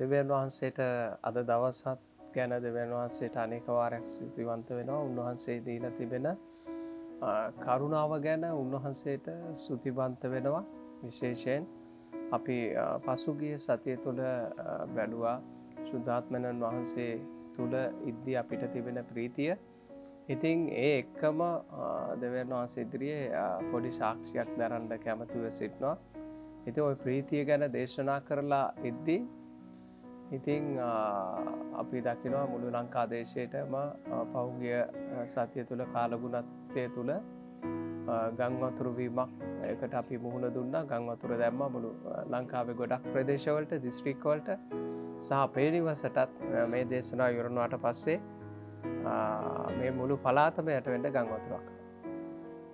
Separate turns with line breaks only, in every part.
දෙවියන් වහන්සේට අද දවසත් ගැන දෙවියන් වහන්සේට අනේක වාරයක් ස්තුතිවන්ත වෙනවා. උන්වහන්සේ දීලා තිබෙන කරුණාව ගැන උන්වහන්සේට ස්තුතිවන්ත වෙනවා. විශේෂයෙන් අපි පසුගිය සතිය තුළ බැලුවා ශුද්ධාත්මයන් වහන්සේ තුළ ඉද්දී අපිට තිබෙන ප්‍රීතිය. ඉතින් ඒ එක්කම දෙවියන් වහන්සේ ඉදිරියේ පොඩි සාක්ෂියක් දරන්න කැමතිව සිටිනවා. ඉතින් ওই ප්‍රීතිය ගැන දේශනා කරලා ඉද්දී ඉතින් අපි දකිනවා මුළු ලංකා දේශයේටම පහුගිය සතිය තුළ කාලගුණත්වය තුළ ගං වතුර වීමක් එකට අපි මුහුණ දුන්නා. ගං වතුර දැම්මා මුළු ලංකාවේ ගොඩක් ප්‍රදේශවලට, දිස්ත්‍රික්කවලට සහ අපේ නිවසටත් මේ දේශනාව ඉවරනාට පස්සේ මේ මුළු පළාතම යට වෙන්න ගං වතුරක්.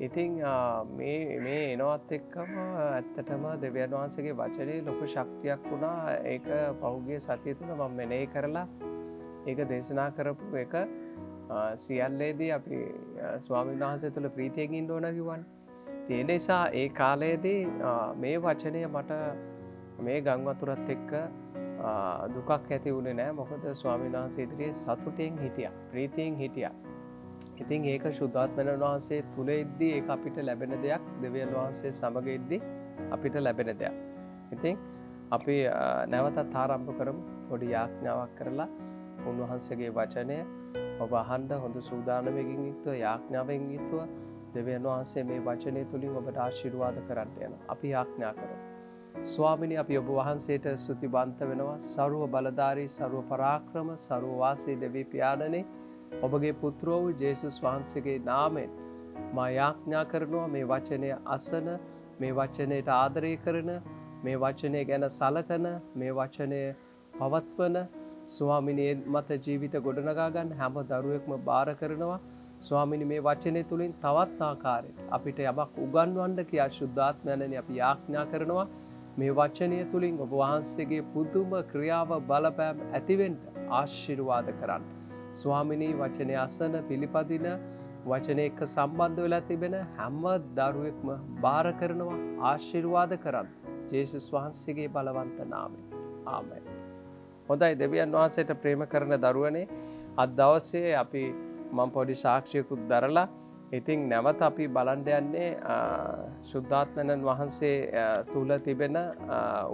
ඉතින් මේ එනවත් එක්කම ඇත්තටම දෙවියන් වහන්සේගේ වචනේ ලොකු ශක්තියක් වුණා. ඒක පහුගිය සතිය තුළ මම මෙනෙහි කරලා ඒක දේශනා කරපු එක සියල්ලේදී අපි ස්වාමීන් වහන්සේ තුළ ප්‍රීතියෙන් ඉන්න ඕන කිව්වනේ. ඒ නිසා ඒ කාලයේදී මේ වචනය මට මේ ගං වතුරත් එක්ක දුකක් ඇති වුණේ නැහැ. මොකද ස්වාමීන් වහන්සේ ඉදිරියේ සතුටින් හිටියා, ප්‍රීතියෙන් හිටියා. ඉතින් ඒක ශුද්ධාත්මයන් වහන්සේ තුල ඉද්දී ඒක අපිට ලැබෙන දෙයක්, දෙවියන් වහන්සේ සමග ඉද්දී අපිට ලැබෙන දෙයක්. ඉතින් අපි නැවතත් ආරම්භ කරමු. පොඩි යාඥාවක් කරලා උන්වහන්සේගේ වචනය ඔබ අහන්න හොඳ සූදානමකින් යුක්තව, යාඥාවෙන් යුක්තව දෙවියන් වහන්සේ මේ වචනය තුලින් ඔබට ආශිර්වාද කරන්න යනවා. අපි යාඥා කරමු. ස්වාමිනී, අපි ඔබ වහන්සේට ස්තුතිවන්ත වෙනවා. ਸਰව බලධාරී, ਸਰව පරාක්‍රම, ਸਰව වාසී දෙවි පියාණනේ, ඔබගේ පුත්‍රෝ වූ ජේසුස් වහන්සේගේ නාමයෙන් මා යාඥා කරනවා මේ වචනය අසන, මේ වචනයට ආදරය කරන, මේ වචනය ගැන සලකන, මේ වචනය පවත්වන ස්වාමිනේ මත ජීවිත ගොඩනගා ගන්න හැම දරුවෙක්ම බාර කරනවා. ස්වාමිනේ, මේ වචනය තුලින් තවත් ආකාරයට අපිට යමක් උගන්වන්න කියා ශුද්ධාත්මයන්නි අපි යාඥා කරනවා. මේ වචනය තුලින් ඔබ වහන්සේගේ පුදුම ක්‍රියාව බලපෑම ඇතිවෙන්න ආශිර්වාද කරන්න. ස්වාමිනී, වචනය අසන, පිළිපදින, වචනය එක්ක සම්බන්ධ වෙලා තිබෙන හැම දරුවෙක්ම බාර කරනවා, ආශිර්වාද කරන්න. ජේසුස් වහන්සේගේ බලවන්ත නාමයෙන්. ආමෙන්. හොඳයි දෙවියන් වහන්සේට ප්‍රේම කරන දරුවනේ, අද දවසේ අපි මම පොඩි සාක්ෂියකුත් දරලා ඉතින් නැවත අපි බලන්න යන්නේ ශුද්ධාත්මයන් වහන්සේ තුල තිබෙන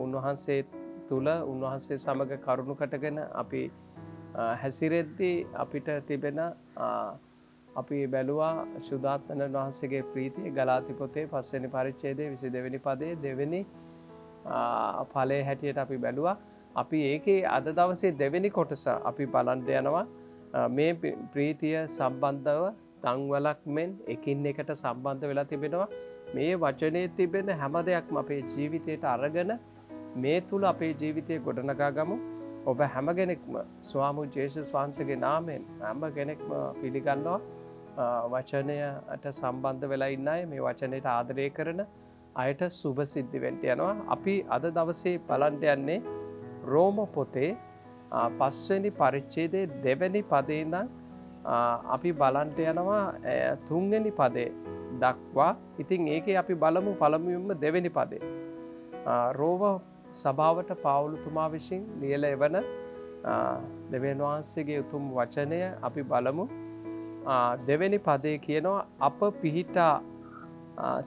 උන්වහන්සේ තුල උන්වහන්සේ සමග කරුණු කටගෙන අපි හැසිරෙද්දී අපිට තිබෙන අපි බැලුවා ශුද්ධාත්මයන් වහන්සේගේ ප්‍රීතිය ගලාති පොතේ 5 වෙනි පරිච්ඡේදයේ 22 වෙනි පදයේ 2 වෙනි ඵලයේ හැටියට අපි බැලුවා. අපි ඒකේ අද දවසේ 2 වෙනි කොටස අපි බලන්න යනවා. මේ ප්‍රීතිය සම්බන්ධව තංවලක් මෙන් එකින් එකට සම්බන්ධ වෙලා තිබෙනවා. මේ වචනේ තිබෙන හැම දෙයක්ම අපේ ජීවිතයට අරගෙන මේ තුල අපේ ජීවිතය ගොඩනගා ගමු. ඔබ හැම කෙනෙක්ම ස්වාමී ජේසුස් වහන්සේගේ නාමයෙන් හැම කෙනෙක්ම පිළිගන්නවා. වචනයට සම්බන්ධ වෙලා ඉන්න අය, මේ වචනයට ආදරය කරන අයට සුභ සිද්ධි වෙන්න යනවා. අපි අද දවසේ බලන්න යන්නේ රෝම පොතේ 5 වෙනි පරිච්ඡේදයේ 2 වෙනි පදේ ඉඳන් අපි බලන්න යනවා 3 වෙනි පදේ දක්වා. ඉතින් ඒකේ අපි බලමු පළමුවෙන්ම 2 වෙනි පදේ. රෝම සභාවට පාවුලුතුමා විසින් ලියලා එවන දෙවියන් වහන්සේගේ උතුම් වචනය අපි බලමු. 2 වෙනි පදේ කියනවා, අප පිහිටා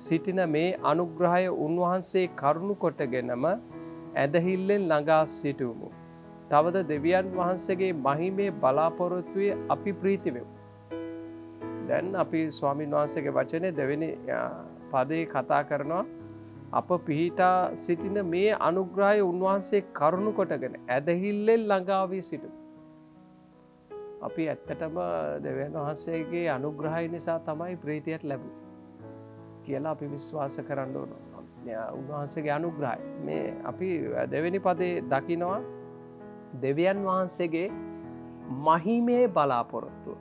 සිටින මේ අනුග්‍රහය උන්වහන්සේ කරුණු කොටගෙනම ඇදහිල්ලෙන් ළඟා සිටුමු. තවද දෙවියන් වහන්සේගේ මහිමේ බලාපොරොත්තුවේ අපි ප්‍රීති වෙමු. දැන් අපි ස්වාමීන් වහන්සේගේ වචනේ 2 වෙනි පදේ කතා කරනවා, අප පිහිටා සිටින මේ අනුග්‍රහය උන්වහන්සේ කරුණු කොටගෙන ඇදහිල්ලෙන් ළඟා වී සිටුමු. අපි ඇත්තටම දෙවියන් වහන්සේගේ අනුග්‍රහය නිසා තමයි ප්‍රීතියට ලැබුණේ කියලා අපි විශ්වාස කරන්න ඕන. උන්වහන්සේගේ අනුග්‍රහය මේ අපි 2 වෙනි පදේ දකිනවා, දෙවියන් වහන්සේගේ මහිමේ බලාපොරොත්තුව.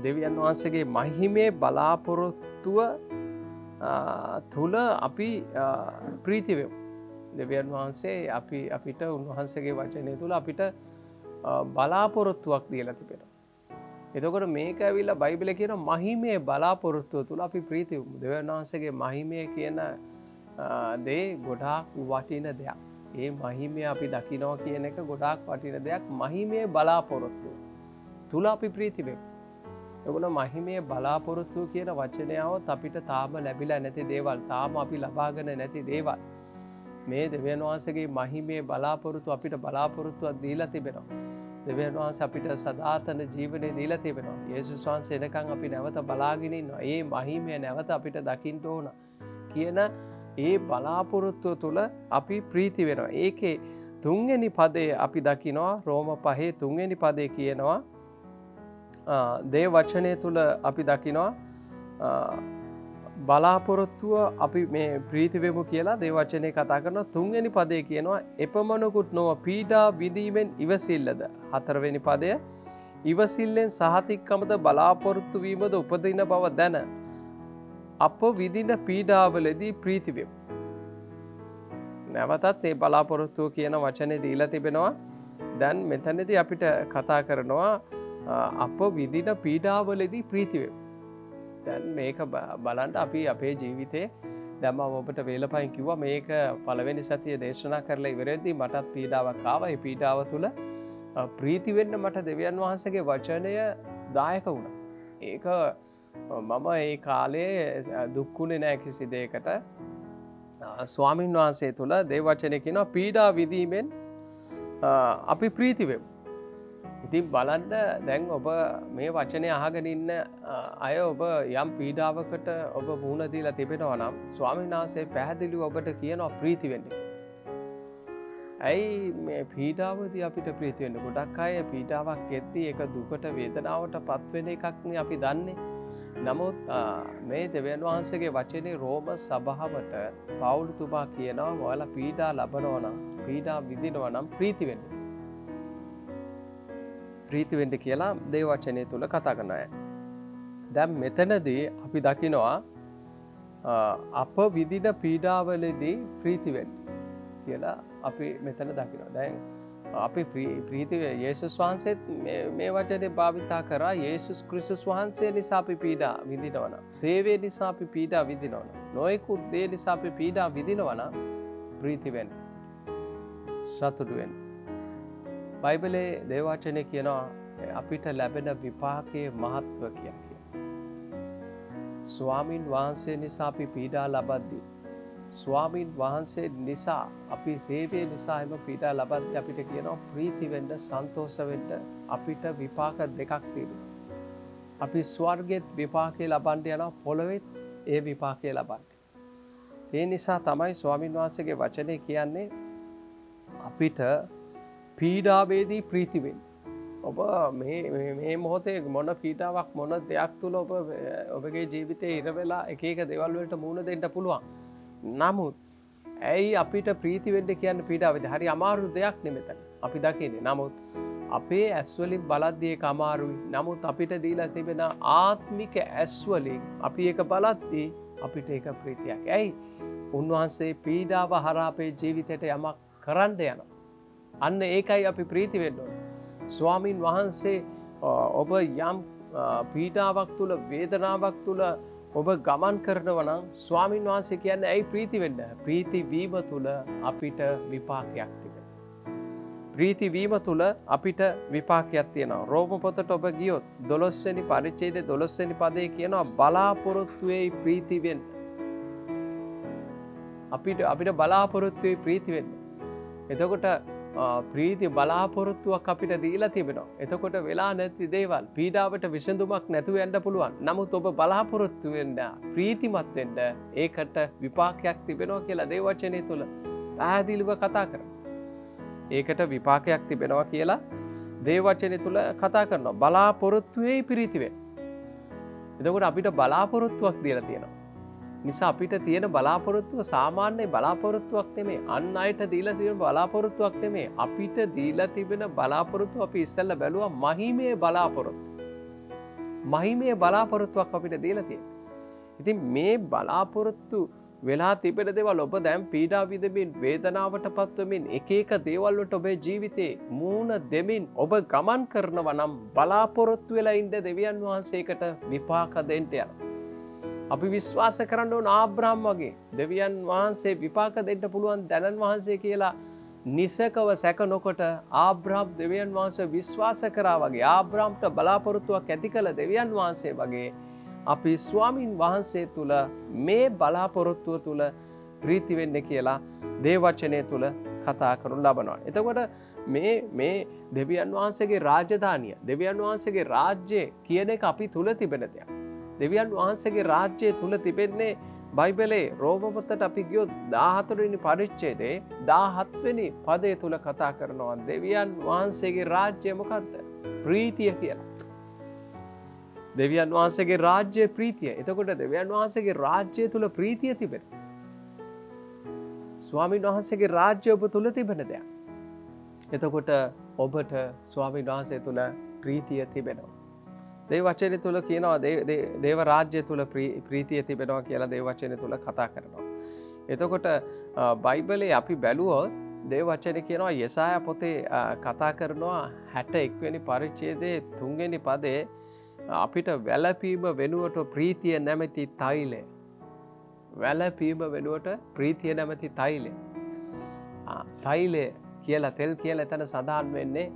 දෙවියන් වහන්සේගේ මහිමේ බලාපොරොත්තුව තුල අපි ප්‍රීති වෙමු. දෙවියන් වහන්සේ අපිට උන්වහන්සේගේ වචනය තුල අපිට බලාපොරොත්තුවක් දීලා තිබෙනවා. එතකොට මේක ඇවිල්ලා බයිබලයේ කියන මහිමේ බලාපොරොත්තුව තුල අපි ප්‍රීති වෙමු. දෙවියන් වහන්සේගේ මහිමය කියන දේ ගොඩාක් වටින දෙයක්. ඒ මහිමය අපි දකිනවා කියන එක ගොඩාක් වටින දෙයක්. මහිමේ බලාපොරොත්තුව තුල අපි ප්‍රීති වෙමු. ඒගොල්ලෝ මහිමේ බලාපොරොත්තුව කියන වචනයවත් අපිට තාම ලැබිලා නැති දේවල්, තාම අපි ලබාගෙන නැති දේවල්. මේ දෙවියන් වහන්සේගේ මහිමේ බලාපොරොත්තු අපිට බලාපොරොත්තුවක් දීලා තිබෙනවා. දෙවියන් වහන්සේ අපිට සදාතන ජීවනය දීලා තිබෙනවා. යේසුස් වහන්සේ එනකන් අපි නැවත බලාගෙන ඉන්නවා. ඒ මහිමය නැවත අපිට දකින්න ඕන කියන ඒ බලාපොරොත්තුව තුළ අපි ප්‍රීති වෙනවා. ඒකේ 3 වෙනි පදයේ අපි දකිනවා රෝම 5 3 වෙනි පදයේ කියනවා දේව වචනය තුළ අපි දකිනවා බලාපොරොත්තුව අපි මේ ප්‍රීති වෙමු කියලා දේව වචනේ කතා කරනවා. 3 වෙනි පදයේ කියනවා එපමණකුත් නොව පීඩා විඳීමෙන් ඉවසිල්ලද. 4 වෙනි පදය ඉවසිල්ලෙන් සහතික්කමද බලාපොරොත්තු වීමද උපදින බව දැන අප විඳින පීඩාවලදී ප්‍රීති වෙමු. නැවතත් මේ බලාපොරොත්තුව කියන වචනේ දීලා තිබෙනවා. දැන් මෙතනදී අපිට කතා කරනවා අප විඳින පීඩාවලදී ප්‍රීති වෙමු. දැන් මේක බලන්න අපි අපේ ජීවිතේ දැන් මම ඔබට වේලපයින් කිව්වා මේක පළවෙනි සතියේ දේශනා කරලා ඉවරෙද්දී මටත් පීඩාවක් ආවා. ඒ පීඩාව තුළ ප්‍රීති වෙන්න මට දෙවියන් වහන්සේගේ වචනය දායක වුණා. ඒක මම ඒ කාලේ දුක්ුණේ නැහැ කිසි දෙයකට. ස්වාමින් වහන්සේ තුළ දේව වචනේ කියනවා පීඩා විඳීමෙන් අපි ප්‍රීති වෙමු. ඉතින් බලන්න දැන් ඔබ මේ වචනේ අහගෙන ඉන්න අය ඔබ යම් පීඩාවකට ඔබ මුහුණ දීලා තිබෙනවා නම් ස්වාමීන් වහන්සේ පැහැදිලිව ඔබට කියනවා ප්‍රීති වෙන්න. ඇයි මේ පීඩාවදී අපිට ප්‍රීති වෙන්න? ගොඩක් අය පීඩාවක් එද්දී ඒක දුකට වේදනාවට පත් වෙන එකක් නේ අපි දන්නේ. නමුත් මේ දෙවියන් වහන්සේගේ වචනේ රෝම සභාවට පවුලුතුමා කියනවා ඔයාලා පීඩා ලබනවා නම් පීඩා විඳිනවා නම් ප්‍රීති වෙන්න. ප්‍රීති වෙන්න කියලා දේව වචනේ තුල කතා කරන අය. දැන් මෙතනදී අපි දකිනවා අප විඳින පීඩාවලදී ප්‍රීති වෙන්න කියලා අපි මෙතන දකිනවා. දැන් අපි ප්‍රීති යේසුස් වහන්සේත් මේ වචනේ භාවිතා කරා. යේසුස් ක්‍රිස්තුස් වහන්සේ නිසා අපි පීඩා විඳිනවා නම්, සේවය නිසා අපි පීඩා විඳිනවා නම්, නොයෙකුත් දේ නිසා අපි පීඩා විඳිනවා නම් ප්‍රීති වෙන්න, සතුටු වෙන්න. බයිබලයේ දේව වචනේ කියනවා අපිට ලැබෙන විපාකයේ මහත්ව කියන්නේ. ස්වාමින් වහන්සේ නිසා අපි පීඩා ලබද්දී, ස්වාමින් වහන්සේ නිසා අපි සේවය නිසා එම පීඩා ලබද්දී අපිට කියනවා ප්‍රීති වෙන්න, සන්තෝෂ වෙන්න. අපිට විපාක දෙකක් තියෙනවා. අපි ස්වර්ගෙත් විපාකේ ලබන්න යනවා, පොළොවෙත් ඒ විපාකේ ලබන්න. ඒ නිසා තමයි ස්වාමින් වහන්සේගේ වචනේ කියන්නේ අපිට පීඩාවේදී ප්‍රීති වෙන්න. ඔබ මේ මොහොතේ මොන පීඩාවක් මොන දෙයක් තුල ඔබගේ ජීවිතේ ඉර වෙලා එක එක දේවල් වලට මුහුණ දෙන්න පුළුවන්. නමුත් ඇයි අපිට ප්‍රීති වෙන්න කියන්නේ පීඩාවේදී? හරි අමාරු දෙයක් නෙමෙතන. අපි දකින්නේ. නමුත් අපේ ඇස් වලින් බලද්දී ඒක අමාරුයි. නමුත් අපිට දීලා තිබෙන ආත්මික ඇස් වලින් අපි ඒක බලද්දී අපිට ඒක ප්‍රීතියක්. ඇයි? උන්වහන්සේ පීඩාව හරහා අපේ ජීවිතයට යමක් කරන්න යනවා. අන්න ඒකයි අපි ප්‍රීති වෙන්න ඕනේ. ස්වාමින් වහන්සේ ඔබ යම් පීඩාවක් තුල, වේදනාවක් තුල ඔබ ගමන් කරනවා නම් ස්වාමින් වහන්සේ කියන්නේ ඇයි ප්‍රීති වෙන්න? ප්‍රීති වීම තුල අපිට විපාකයක් තිබෙනවා. ප්‍රීති වීම තුල අපිට විපාකයක් තියෙනවා. රෝම පොතට ඔබ ගියොත් 12 වෙනි පරිච්ඡේදයේ 12 වෙනි පදයේ කියනවා බලාපොරොත්තුවේ ප්‍රීති වෙන්න. අපිට බලාපොරොත්තුවේ ප්‍රීති වෙන්න. එතකොට ප්‍රීති බලාපොරොත්තුවක් අපිට දීලා තිබෙනවා. එතකොට වෙලා නැති දේවල්, පීඩාවට විසඳුමක් නැතුව යන්න පුළුවන්. නමුත් ඔබ බලාපොරොත්තු වෙන්න, ප්‍රීතිමත් වෙන්න ඒකට විපාකයක් තිබෙනවා කියලා දේව වචනේ තුල පැහැදිලිව කතා කරනවා. ඒකට විපාකයක් තිබෙනවා කියලා දේව වචනේ තුල කතා කරනවා. බලාපොරොත්තුවේ ප්‍රීති වෙන්න. එතකොට අපිට බලාපොරොත්තුවක් දීලා තියෙනවා. නිසා අපිට තියෙන බලාපොරොත්තුව සාමාන්‍ය බලාපොරොත්තුවක් නෙමෙයි. අන් අයට දීලා තියෙන බලාපොරොත්තුවක් නෙමෙයි. අපිට දීලා තිබෙන බලාපොරොත්තුව අපි ඉස්සෙල්ලා බැලුවා මහිමේ බලාපොරොත්තු. මහිමේ බලාපොරොත්තුවක් අපිට දීලා තියෙනවා. ඉතින් මේ බලාපොරොත්තු වෙලා තිබෙන දේවල් ඔබ දැන් පීඩා විඳමින්, වේදනාවටපත් වෙමින්, එක එක දේවල් වලට ඔබේ ජීවිතේ මූණ දෙමින් ඔබ ගමන් කරනවා නම් බලාපොරොත්තු වෙලා ඉන්න දෙවියන් වහන්සේකට විපාක දෙන්න යනවා. අපි විශ්වාස කරන්න ඕන ආබ්‍රහම් වගේ දෙවියන් වහන්සේ විපාක දෙන්න පුළුවන් දැනන් වහන්සේ කියලා නිසකව සැක නොකොට ආබ්‍රහම් දෙවියන් වහන්සේ විශ්වාස කරා වගේ ආබ්‍රහම්ට බලාපොරොත්තුවක් ඇති කළ දෙවියන් වහන්සේ වගේ අපි ස්වාමින් වහන්සේ තුල මේ බලාපොරොත්තුව තුල ප්‍රීති වෙන්න කියලා දේව වචනය තුල කතා කරනු ලබනවා. එතකොට මේ දෙවියන් වහන්සේගේ රාජධානිය දෙවියන් වහන්සේගේ රාජ්‍ය කියන එක අපි තුල තිබෙන දෙයක්. දෙවියන් වහන්සේගේ රාජ්‍යය තුල තිබෙන්නේ බයිබලේ රෝම පොතට අපි ගියොත් 14 වෙනි පරිච්ඡේදයේ 17 වෙනි පදය තුල කතා කරනවා දෙවියන් වහන්සේගේ රාජ්‍යය මොකක්ද? ප්‍රීතිය කියලා. දෙවියන් වහන්සේගේ රාජ්‍යය ප්‍රීතිය. එතකොට දෙවියන් වහන්සේගේ රාජ්‍යය තුල ප්‍රීතිය තිබෙනවා. ස්වාමීන් වහන්සේගේ රාජ්‍ය ඔබ තුල තිබෙන දෙයක්. එතකොට ඔබට ස්වාමීන් වහන්සේ තුල ප්‍රීතිය තිබෙනවා. දේව වචනය තුල කියනවා දේව රාජ්‍ය තුල ප්‍රීතිය තිබෙනවා කියලා දේව වචනය තුල කතා කරනවා. එතකොට බයිබලයේ අපි බැලුවොත් දේව වචනය කියනවා යෙසායා පොතේ කතා කරනවා 61 වෙනි පරිච්ඡේදයේ 3 වෙනි පදේ අපිට වැළපීම වෙනුවට ප්‍රීතිය නැමැති තෛලය වැළපීම වෙනුවට ප්‍රීතිය නැමැති තෛලය තෛලය කියලා තෙල් කියලා එතන සඳහන් වෙන්නේ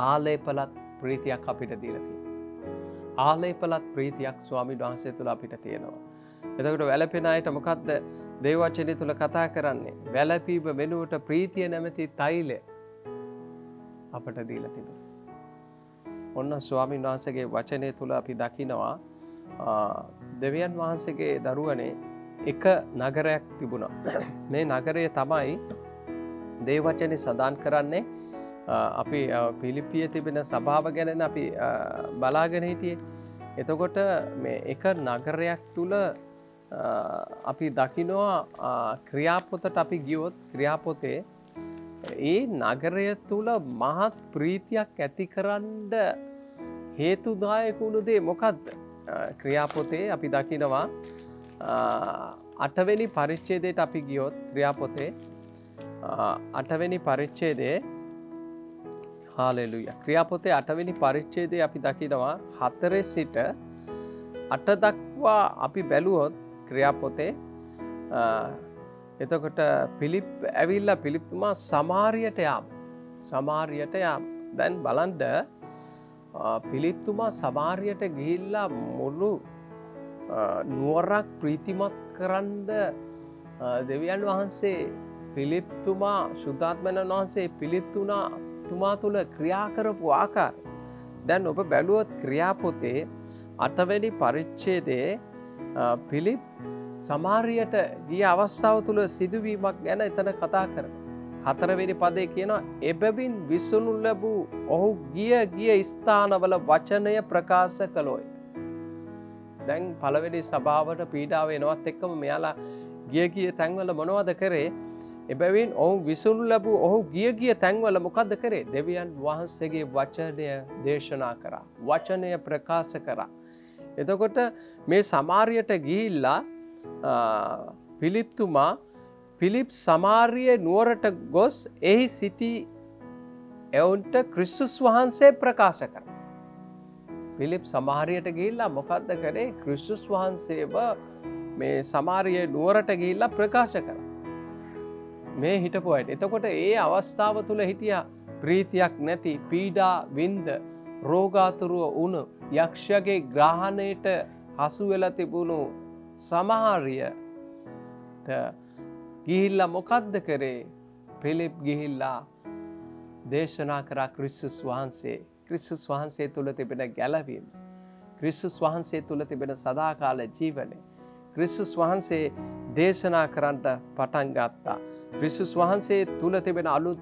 ආලේපලත් ප්‍රීතියක් අපිට දීලා තියෙනවා. ආලේපලත් ප්‍රීතියක් ස්වාමීන් වහන්සේ තුල අපිට තියෙනවා. එතකොට වැළපෙන අයට මොකද්ද දේව වචනය තුල කතා කරන්නේ? වැළපීම වෙනුවට ප්‍රීතිය නැමැති තෛලය අපට දීලා තිබෙනවා. ඔන්න ස්වාමීන් වහන්සේගේ වචනය තුල අපි දකිනවා දෙවියන් වහන්සේගේ දරුවනේ එක නගරයක් තිබුණා. මේ නගරය තමයි දේව වචනේ සඳහන් කරන්නේ අපි පිලිප්පියේ තිබෙන සභාව ගැන අපි බලාගෙන හිටියේ. එතකොට මේ එක නගරයක් තුල අපි දකිනවා ක්‍රියාපොතට අපි ගියොත් ක්‍රියාපොතේ ඒ නගරය තුල මහත් ප්‍රීතියක් ඇතිකරන්න හේතුදායක වුණු දේ මොකද්ද? ක්‍රියාපොතේ අපි දකිනවා 8 වෙනි පරිච්ඡේදයට අපි ගියොත් ක්‍රියාපොතේ 8 වෙනි පරිච්ඡේදයේ හාලෙලුයා ක්‍රියාපොතේ 8 වෙනි පරිච්ඡේදයේ අපි දකිනවා 4 සිට 8 දක්වා අපි බැලුවොත් ක්‍රියාපොතේ එතකොට පිලිප් ඇවිල්ලා පිලිප්තුමා සමාරියට යාම දැන් බලන්න පිලිප්තුමා සමාරියට ගිහිල්ලා මුළු නුවරක් ප්‍රීතිමත් කරන්න දෙවියන් වහන්සේ පිලිප්තුමා සුද්ධාත්මයන් වහන්සේ පිලිප්තුමා තුල ක්‍රියා කරපු ආකාරය දැන් ඔබ බැලුවොත් ක්‍රියාපොතේ 8 වෙනි පරිච්ඡේදයේ පිලිප් සමාරියට ගිය අවස්ථාව තුල සිදුවීමක් ගැන එතන කතා කරනවා. 4 වෙනි පදේ කියනවා එබැවින් විසුණු ලැබූ ඔහු ගිය ස්ථානවල වචනය ප්‍රකාශ කළෝය. දැන් පළවෙනි සභාවට පීඩාව එනවත් එක්කම මෙයාලා ගිය තැන්වල මොනවද කරේ? එබැවින් ඔහු විසුණු ලැබූ ඔහු ගිය තැන්වල මොකද්ද කරේ? දෙවියන් වහන්සේගේ වචනය දේශනා කරා. වචනය ප්‍රකාශ කරා. එතකොට මේ සමාරියට ගිහිල්ලා පිලිප් සමාරියේ නුවරට ගොස් එහි සිටි එවුන්ට ක්‍රිස්තුස් වහන්සේ ප්‍රකාශ කරා. පිලිප් සමාරියට ගිහිල්ලා මොකද්ද කරේ? ක්‍රිස්තුස් වහන්සේව මේ සමාරියේ නුවරට ගිහිල්ලා ප්‍රකාශ කරා. මේ හිටපු අයට. එතකොට ඒ අවස්ථාව තුල හිටියා ප්‍රීතියක් නැති පීඩා වින්ද රෝගාතුරව වුණු යක්ෂයාගේ ග්‍රහණයට හසු වෙලා තිබුණු සමහරියට ගිහිල්ලා මොකද්ද කරේ? පිලිප් ගිහිල්ලා දේශනා කරා ක්‍රිස්තුස් වහන්සේ තුල තිබෙන ගැලවීම, ක්‍රිස්තුස් වහන්සේ තුල තිබෙන සදාකාල ජීවනය, ක්‍රිස්තුස් වහන්සේ දේශනා කරන්නට පටන් ගත්තා. ක්‍රිස්තුස් වහන්සේ තුල තිබෙන අලුත්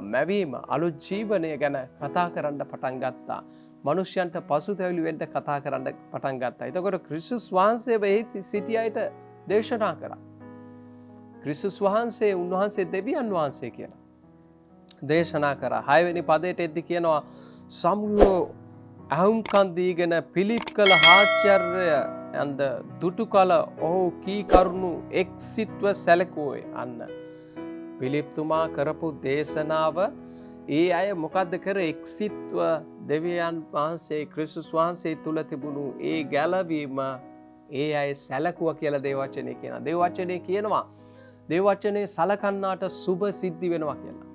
මැවීම, අලුත් ජීවනය ගැන කතා කරන්න පටන් ගත්තා. මනුෂ්‍යයන්ට පසුතැවිලි වෙන්න කතා කරන්න පටන් ගත්තා. එතකොට ක්‍රිස්තුස් වහන්සේ වෙහි සිටි අයට දේශනා කරා. ක්‍රිස්තුස් වහන්සේ උන්වහන්සේ දෙවියන් වහන්සේ කියලා දේශනා කරා. 6 වෙනි පදයට එද්දි කියනවා සමුලෝ අහුම්කන් දීගෙන පිලිප් කළ ආශ්චර්ය යන්ද දුටු කල ඔහු කී කරුණු එක්සිත්ව සැලකුවේ. අන්න පිලිප්තුමා කරපු දේශනාව ඒ අය මොකද්ද කර එක්සිත්ව දෙවියන් වහන්සේ ක්‍රිස්තුස් වහන්සේ තුල තිබුණු ඒ ගැලවීම ඒ අය සැලකුවා කියලා දේව වචනේ කියනවා. දේව වචනේ කියනවා දේව වචනේ සලකන්නාට සුබ සිද්ධි වෙනවා කියලා.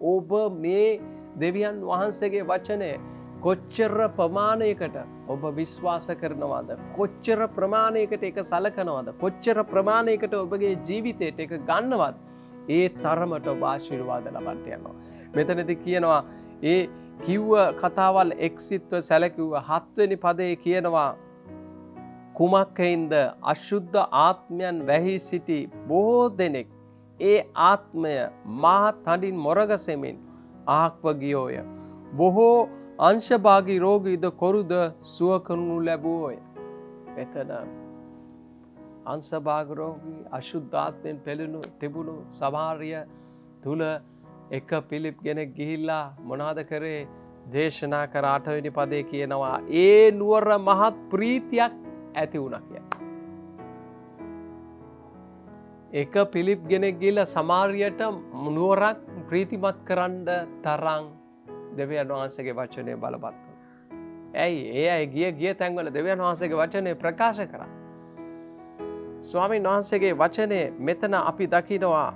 ඔබ මේ දෙවියන් වහන්සේගේ වචනේ කොච්චර ප්‍රමාණයකට ඔබ විශ්වාස කරනවාද? කොච්චර ප්‍රමාණයකට ඒක සලකනවාද? කොච්චර ප්‍රමාණයකට ඔබගේ ජීවිතයට ඒක ගන්නවද? ඒ තරමට ඔබ ආශිර්වාද ලබන්න යනවා. මෙතනදී කියනවා ඒ කිව්ව කතාවල් එක්සිත්ව සැලකුව 7 වෙනි පදයේ කියනවා කුමක්කයින්ද අශුද්ධ ආත්මයන් වැහි සිටි බොහෝ දෙනෙක් ඒ ආත්මය මහා තඬින් මොරගසෙමින් ආක්ව ගියෝය. බොහෝ අංශභාගී රෝගීද කොරුද සුව කරනු ලැබුවෝය. එතන අංශභාග රෝගී අශුද්ධ ආත්මෙන් පෙළුණු තිබුණු සමහරිය තුල එක පිලිප් කෙනෙක් ගිහිල්ලා මොනවද කරේ? දේශනා කර 8 වෙනි පදේ කියනවා ඒ නුවර මහත් ප්‍රීතියක් ඇති වුණා කියලා. එක පිලිප් කෙනෙක් ගිහිල්ලා සමාරියට නුවරක් ප්‍රීතිමත් කරන්න තරම් දෙවියන් වහන්සේගේ වචනේ බලපත් වුණා. ඇයි? ඒ අය ගිය තැන්වල දෙවියන් වහන්සේගේ වචනේ ප්‍රකාශ කරා. ස්වාමීන් වහන්සේගේ වචනේ මෙතන අපි දකිනවා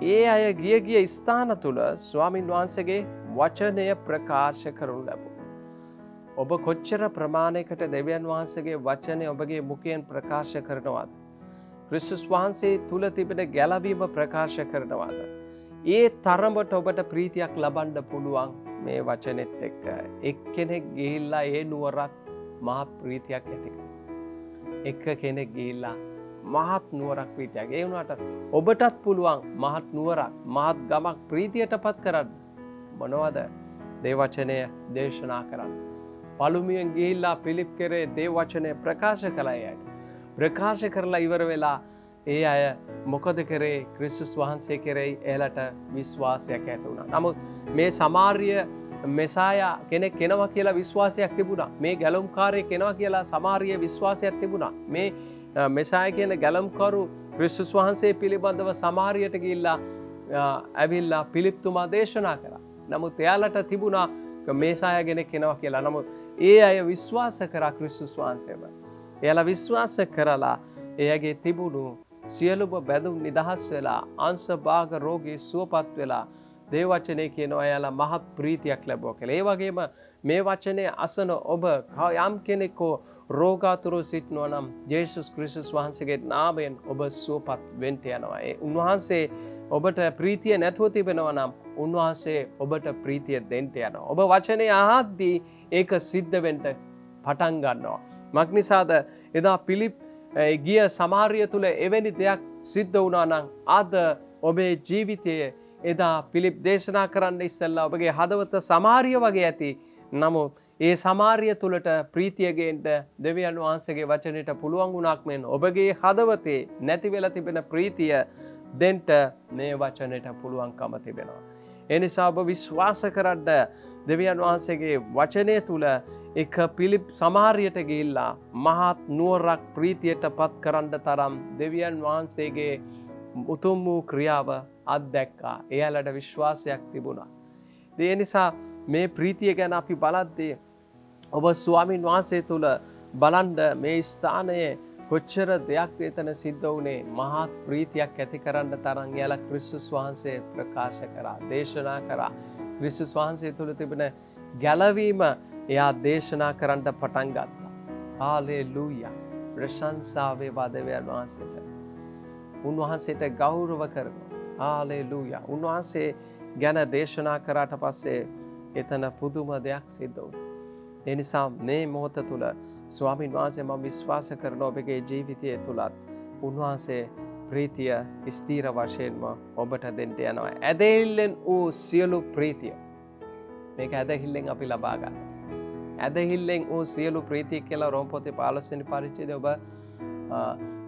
ඒ අය ගිය ස්ථාන තුල ස්වාමීන් වහන්සේගේ වචනය ප්‍රකාශ කරනු ලැබුවා. ඔබ කොච්චර ප්‍රමාණයකට දෙවියන් වහන්සේගේ වචනය ඔබගේ මුඛයෙන් ප්‍රකාශ කරනවද? ක්‍රිස්තුස් වහන්සේ තුල තිබෙන ගැලවීම ප්‍රකාශ කරනවද? ඒ තරමට ඔබට ප්‍රීතියක් ලබන්න පුළුවන් මේ වචනෙත් එක්ක. එක්කෙනෙක් ගිහිල්ලා ඒ නුවරක් මහත් ප්‍රීතියක් ඇති කරනවා. එක කෙනෙක් ගිහිල්ලා මහත් නුවරක් ප්‍රීතියක්. ඒ වුණාට ඔබටත් පුළුවන් මහත් නුවරක් මහත් ගමක් ප්‍රීතියටපත් කරන්න. මොනවද? දේව වචනය දේශනා කරන්න. පළමුවෙන් ගිහිල්ලා පිලිප් කරේ දේව වචනය ප්‍රකාශ කළා. ප්‍රකාශ කරලා ඉවර වෙලා ඒ අය මොකද කරේ? ක්‍රිස්තුස් වහන්සේ කෙරෙහි එලට විශ්වාසයක් ඇති වුණා. නමුත් මේ සමාරිය මෙසායා කෙනෙක් කෙනවා කියලා විශ්වාසයක් තිබුණා. මේ ගැලුම්කාරයෙක් කෙනවා කියලා සමාරිය විශ්වාසයක් තිබුණා. මේ මෙසායා කියන ගැලුම්කරු ක්‍රිස්තුස් වහන්සේ පිළිබඳව සමාරියට ගිහිල්ලා ඇවිල්ලා පිලිප්තුමා දේශනා කරා. නමුත් එයාලට තිබුණා මෙසායා කෙනෙක් කෙනවා කියලා. නමුත් ඒ අය විශ්වාස කරා ක්‍රිස්තුස් වහන්සේව. එයාලා විශ්වාස කරලා එයාගේ තිබුණු සියලුම බැඳුම් නිදහස් වෙලා අංශභාග රෝගී සුවපත් වෙලා දේව වචනේ කියනවා එයාලා මහත් ප්‍රීතියක් ලැබුවා කියලා. ඒ වගේම මේ වචනේ අසන ඔබ යම් කෙනෙක් රෝගාතුරව සිටිනවා නම් යේසුස් ක්‍රිස්තුස් වහන්සේගේ නාමයෙන් ඔබ සුවපත් වෙන්න යනවා. ඒ උන්වහන්සේ ඔබට ප්‍රීතිය නැතුව තිබෙනවා නම් උන්වහන්සේ ඔබට ප්‍රීතිය දෙන්න යනවා. ඔබ වචනේ අහද්දී ඒක සිද්ධ වෙන්න පටන් ගන්නවා. මක්නිසාද එදා පිලිප් ගිය සමාරිය තුල එවැනි දෙයක් සිද්ධ වුණා නම් අද ඔබේ ජීවිතයේ එදා පිලිප් දේශනා කරන්න ඉස්සෙල්ලා ඔබගේ හදවත සමාරිය වගේ ඇති. නමුත් ඒ සමාරිය තුලට ප්‍රීතිය ගේන්න දෙවියන් වහන්සේගේ වචනෙට පුළුවන් වුණාක් මෙන් ඔබගේ හදවතේ නැති වෙලා තිබෙන ප්‍රීතිය දෙන්න මේ වචනෙට පුළුවන්කම තිබෙනවා. ඒ නිසා ඔබ විශ්වාස කරන්න දෙවියන් වහන්සේගේ වචනය තුල එක පිලිප් සමාරියට ගිහිල්ලා මහත් නුවරක් ප්‍රීතියට පත් කරන්න තරම් දෙවියන් වහන්සේගේ උතුම් වූ ක්‍රියාව අත්දැක්කා. එයාලට විශ්වාසයක් තිබුණා. ඒ නිසා මේ ප්‍රීතිය ගැන අපි බලද්දී ඔබ ස්වාමින් වහන්සේ තුල බලන්න මේ ස්ථානයේ කොච්චර දෙයක් එතන සිද්ධ වුණේ මහත් ප්‍රීතියක් ඇති කරන්න තරම් එයාලා ක්‍රිස්තුස් වහන්සේ ප්‍රකාශ කරා, දේශනා කරා. ක්‍රිස්තුස් වහන්සේ තුල තිබෙන ගැලවීම එයා දේශනා කරන්න පටන් ගත්තා. හාලෙලූයා. ප්‍රශංසා වේවා දෙවියන් වහන්සේට. උන්වහන්සේට ගෞරව කරනවා. හාලෙලූයා. උන්වහන්සේ ගැන දේශනා කරාට පස්සේ එතන පුදුම දෙයක් සිද්ධ වුණා. ඒ නිසා මේ මොහොත තුල ස්වාමීන් වහන්සේ මම විශ්වාස කරන ඔබගේ ජීවිතය තුලත් උන්වහන්සේ ප්‍රීතිය ස්ථීර වශයෙන්ම ඔබට දෙන්න යනවා. ඇදහිල්ලෙන් වූ සියලු ප්‍රීතිය. මේක ඇදහිල්ලෙන් අපි ලබා ගන්න. ඇදහිල්ලෙන් වූ සියලු ප්‍රීතිය කියලා රෝම පොතේ 15 වෙනි පරිච්ඡේදයේ ඔබ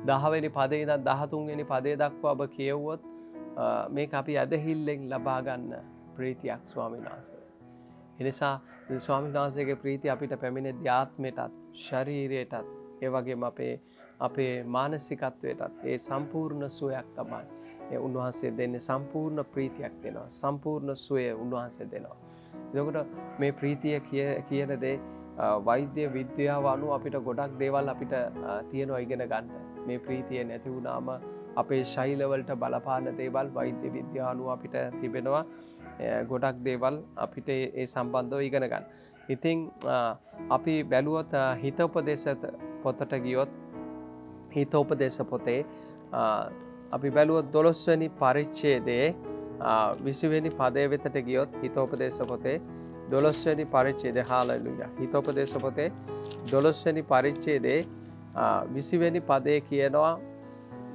10 වෙනි පදේ ඉඳන් 13 වෙනි පදේ දක්වා ඔබ කියවුවොත් මේක අපි ඇදහිල්ලෙන් ලබා ගන්න ප්‍රීතියක් ස්වාමීන් වහන්සේ. එනිසා ස්වාමීන් වහන්සේගේ ප්‍රීතිය අපිට පැමිණෙද්දී ආත්මයටත් ශරීරයටත් ඒ වගේම අපේ මානසිකත්වයටත් ඒ සම්පූර්ණ සුවයක් තමයි. ඒ උන්වහන්සේ දෙන්නේ සම්පූර්ණ ප්‍රීතියක් දෙනවා. සම්පූර්ණ සුවය උන්වහන්සේ දෙනවා. එතකොට මේ ප්‍රීතිය කියන දේ වෛද්‍ය විද්‍යාව අනුව අපිට ගොඩක් දේවල් අපිට තියෙනවා ඉගෙන ගන්න. මේ ප්‍රීතිය නැති වුණාම අපේ ශෛලවලට බලපාන දේවල් වෛද්‍ය විද්‍යානුව අපිට තිබෙනවා ගොඩක් දේවල් අපිට ඒ සම්බන්ධව ඉගෙන ගන්න. ඉතින් අපි බැලුවොත් හිතෝපදේශ පොතට ගියොත් හිතෝපදේශ පොතේ අපි බැලුවොත් 12 වෙනි පරිච්ඡේදයේ 20 වෙනි පදයේ වෙතට ගියොත් හිතෝපදේශ පොතේ 12 වෙනි පරිච්ඡේදය හාලෙලූයා. හිතෝපදේශ පොතේ 12 වෙනි පරිච්ඡේදයේ 20 වෙනි පදයේ කියනවා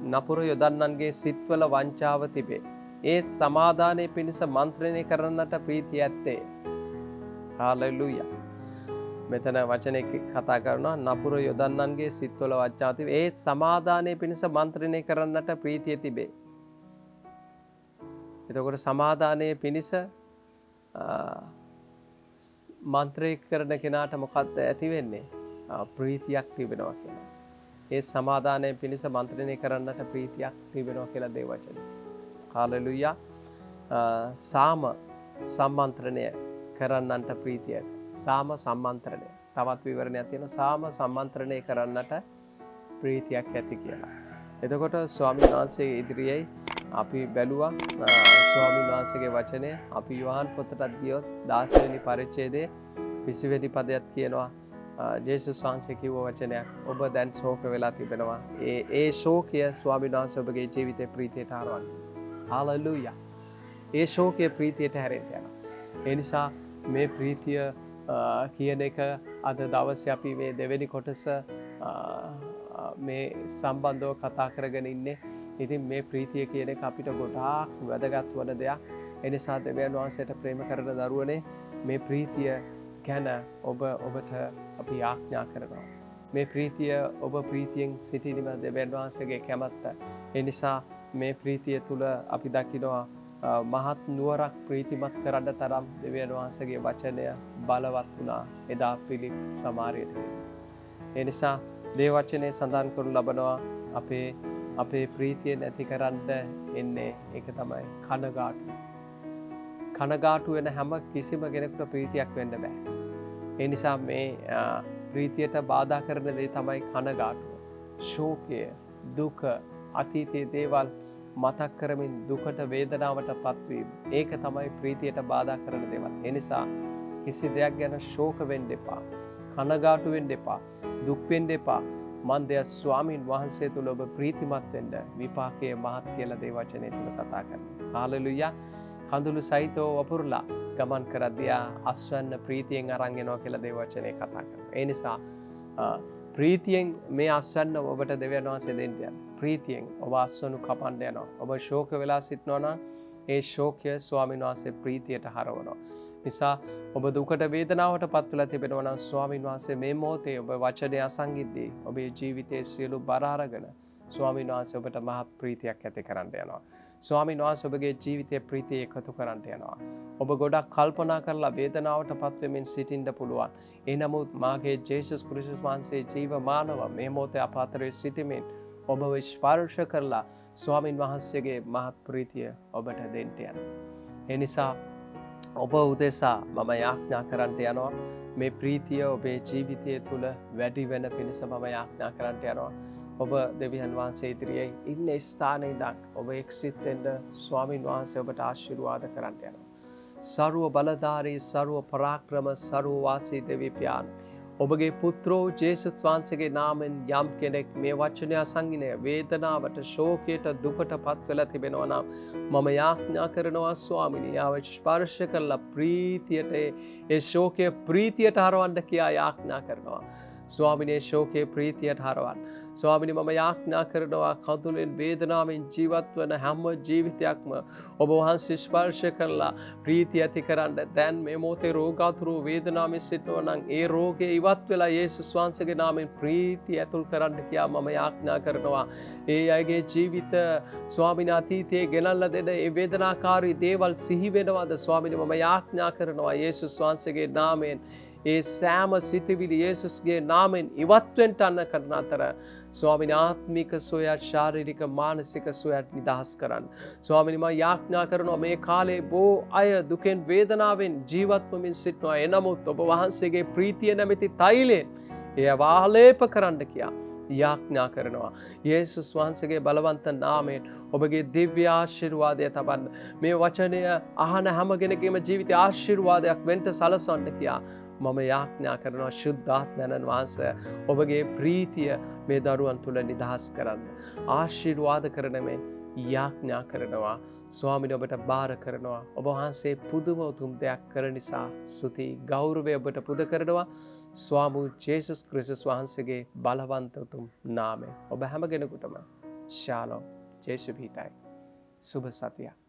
නපුර යොදන්නන්ගේ සිත්වල වංචාව තිබේ. ඒ සමාදානයේ පිණිස මන්ත්‍රණය කරන්නට ප්‍රීතිය ඇත්තේ. හාලෙලූයා. මෙතන වචනේ කතා කරනවා නපුර යොදන්නන්ගේ සිත්වල වංචාව තිබේ. ඒ සමාදානයේ පිණිස මන්ත්‍රණය කරන්නට ප්‍රීතිය තිබේ. එතකොට සමාදානයේ පිණිස මන්ත්‍රය කරන කෙනාට මොකක්ද ඇති වෙන්නේ? ප්‍රීතියක් තිබෙනවා කියලා. ඒ සමාදානයේ පිණිස මන්ත්‍රණය කරන්නට ප්‍රීතියක් තිබෙනවා කියලා දේ වචනේ. හාලෙලූයා. සාම සම්මන්ත්‍රණය කරන්නන්ට ප්‍රීතිය. සාම සම්මන්ත්‍රණය. තවත් විවරණයක් තියෙනවා. සාම සම්මන්ත්‍රණය කරන්නට ප්‍රීතියක් ඇති කියලා. එතකොට ස්වාමීන් වහන්සේ ඉදිරියේ අපි බැලුවා ස්වාමීන් වහන්සේගේ වචනය. අපි යෝහන් පොතටත් ගියොත් 16 වෙනි පරිච්ඡේදයේ 20 වෙනි පදයට කියනවා ජේසුස් වහන්සේ කිව්ව වචනයක්. ඔබ දැන් ශෝක වෙලා තිබෙනවා. ඒ ශෝකය ස්වාමීන් වහන්සේ ඔබගේ ජීවිතේ ප්‍රීතියට හරවන්න. හාලෙලූයා. ඒ ශෝකය ප්‍රීතියට හැරෙන්න යනවා. ඒ නිසා මේ ප්‍රීතිය කියන එක අද දවසේ අපි මේ දෙවෙනි කොටස මේ සම්බන්ධව කතා කරගෙන ඉන්නේ. ඉතින් මේ ප්‍රීතිය කියන එක අපිට ගොඩාක් වැදගත් වන දෙයක්. ඒ නිසා දෙවියන් වහන්සේට ප්‍රේම කරන දරුවනේ මේ ප්‍රීතිය ගැන ඔබට අපි ආඥා කරනවා. මේ ප්‍රීතිය ඔබ ප්‍රීතියෙන් සිටිනම දෙවියන් වහන්සේගේ කැමැත්ත. ඒ නිසා මේ ප්‍රීතිය තුල අපි දකිනවා මහත් නුවරක් ප්‍රීතිමත් කරන්න තරම් දෙවියන් වහන්සේගේ වචනය බලවත් වුණා එදා පිලිප් සමාරියට. ඒ නිසා දේ වචනේ සඳහන් කරනු ලබනවා අපේ ප්‍රීතිය නැති කරන්න එන්නේ ඒක තමයි කනගාටු. කනගාටු වෙන හැම කිසිම කෙනෙකුට ප්‍රීතියක් වෙන්න බෑ. ඒ නිසා මේ ප්‍රීතියට බාධා කරන දේ තමයි කනගාටුව. ශෝකය, දුක, අතීතයේ දේවල් මතක් කරමින් දුකට වේදනාවට පත්වීම. ඒක තමයි ප්‍රීතියට බාධා කරන දේවල්. ඒ නිසා කිසි දෙයක් ගැන ශෝක වෙන්න එපා. කනගාටු වෙන්න එපා. දුක් වෙන්න එපා. මන්දය ස්වාමීන් වහන්සේ තුල ඔබ ප්‍රීතිමත් වෙන්න විපාකයේ මහත් කියලා දේ වචනේ තුල කතා කරනවා. හාලෙලූයා. කඳුළු සහිතව වපුරලා ගමන් කරද්දී අස්වැන්න ප්‍රීතියෙන් අරන් එනවා කියලා දේ වචනේ කතා කරනවා. ඒ නිසා ප්‍රීතියෙන් මේ අස්වැන්න ඔබට දෙවියන් වහන්සේ දෙන්න යනවා. ප්‍රීතියෙන් ඔබ අස්වැන්නු කපන්න යනවා. ඔබ ශෝක වෙලා සිටනවා නම් ඒ ශෝකය ස්වාමීන් වහන්සේ ප්‍රීතියට හරවනවා. නිසා ඔබ දුකට වේදනාවට පත් වෙලා තිබෙනවා නම් ස්වාමීන් වහන්සේ මේ මොහොතේ ඔබ වචනය අසංගිද්දී ඔබේ ජීවිතයේ සියලු බර අරගෙන ස්වාමීන් වහන්සේ ඔබට මහත් ප්‍රීතියක් ඇති කරන්න යනවා. ස්වාමීන් වහන්සේ ඔබගේ ජීවිතයේ ප්‍රීතිය එකතු කරන්න යනවා. ඔබ ගොඩක් කල්පනා කරලා වේදනාවට පත් වෙමින් සිටින්න පුළුවන්. ඒ නමුත් මාගේ ජේසුස් ක්‍රිස්තුස් වහන්සේ ජීවමානව මේ මොහොතේ අප අතරේ සිටීමෙන් ඔබව ස්පර්ශ කරලා ස්වාමීන් වහන්සේගේ මහත් ප්‍රීතිය ඔබට දෙන්න යනවා. ඒ නිසා ඔබ උදෙසා මම යාඥා කරන්නට යනවා මේ ප්‍රීතිය ඔබේ ජීවිතය තුළ වැඩි වෙන පිණිස මම යාඥා කරන්නට යනවා. ඔබ දෙවියන් වහන්සේ ඉදිරියේ ඉන්න ස්ථානයේ ඉඳන් ඔබ එක්සිත් වෙන්න ස්වාමීන් වහන්සේ ඔබට ආශිර්වාද කරන්නට යනවා. සර්ව බලධාරී සර්ව පරාක්‍රම සර්ව වාසී දෙවි පියාණන් ඔබගේ පුත්‍රෝ ජේසුස් වහන්සේගේ නාමයෙන් යම් කෙනෙක් මේ වචනය අසංගින වේදනාවට ශෝකයට දුකට පත් වෙලා තිබෙනවා නම් මම යාඥා කරනවා ස්වාමිනී යාව ස්පර්ශ කරලා ප්‍රීතියට ඒ ශෝකයේ ප්‍රීතියට හරවන්න කියා යාඥා කරනවා. ස්වාමිනේ ශෝකයේ ප්‍රීතියට හරවන්න. ස්වාමිනේ මම යාඥා කරනවා කඳුලෙන් වේදනාවෙන් ජීවත් වන හැම ජීවිතයක්ම ඔබ වහන්සේ ස්පර්ශ කරලා ප්‍රීතිය ඇති කරන්න. දැන් මේ මොහොතේ රෝගාතුර වේදනාවෙන් සිටනවා නම් ඒ රෝගේ ඉවත් වෙලා යේසුස් වහන්සේගේ නාමයෙන් ප්‍රීතිය ඇතුල් කරන්න කියා මම යාඥා කරනවා. ඒ අයගේ ජීවිත ස්වාමිනේ අතීතයේ ගෙනල්ලා දෙන ඒ වේදනාකාරී දේවල් සිහි වෙනවද ස්වාමිනේ මම යාඥා කරනවා යේසුස් වහන්සේගේ නාමයෙන් ඒ සෑම සිතවිලි යේසුස්ගේ නාමයෙන් ඉවත් වෙන්න කරන අතර ස්වාමීන් ආත්මික සොයත් ශාරීරික මානසික සොයත් නිදහස් කරන්න. ස්වාමීන් මම යාඥා කරනවා මේ කාලේ බොහෝ අය දුකෙන් වේදනාවෙන් ජීවත් වෙමින් සිටනවා. එනමුත් ඔබ වහන්සේගේ ප්‍රීතිය නැමැති තෛලයෙන් එය වාලේප කරන්න කියා යාඥා කරනවා. යේසුස් වහන්සේගේ බලවන්ත නාමයෙන් ඔබගේ දිව්‍ය ආශිර්වාදය තබන්න. මේ වචනය අහන හැම කෙනෙකුගේම ජීවිතේ ආශිර්වාදයක් වෙන්න සලසන්න කියා මම යාඥා කරනවා. ශුද්ධාත්මයන් වහන්සේ ඔබගේ ප්‍රීතිය මේ දරුවන් තුල නිදහස් කරන්න. ආශිර්වාද කරන මෙන් යාඥා කරනවා. ස්වාමීන් ඔබට බාර කරනවා. ඔබ වහන්සේ පුදුම උතුම් දෙයක් කරන නිසා ස්තුති ගෞරවය ඔබට පුද කරනවා. ස්වාමී ජේසුස් ක්‍රිස්තුස් වහන්සේගේ බලවන්ත උතුම් නාමයෙන් ඔබ හැම කෙනෙකුටම ශාලෝම්. ජේසු පිටයි. සුබ සතියක්.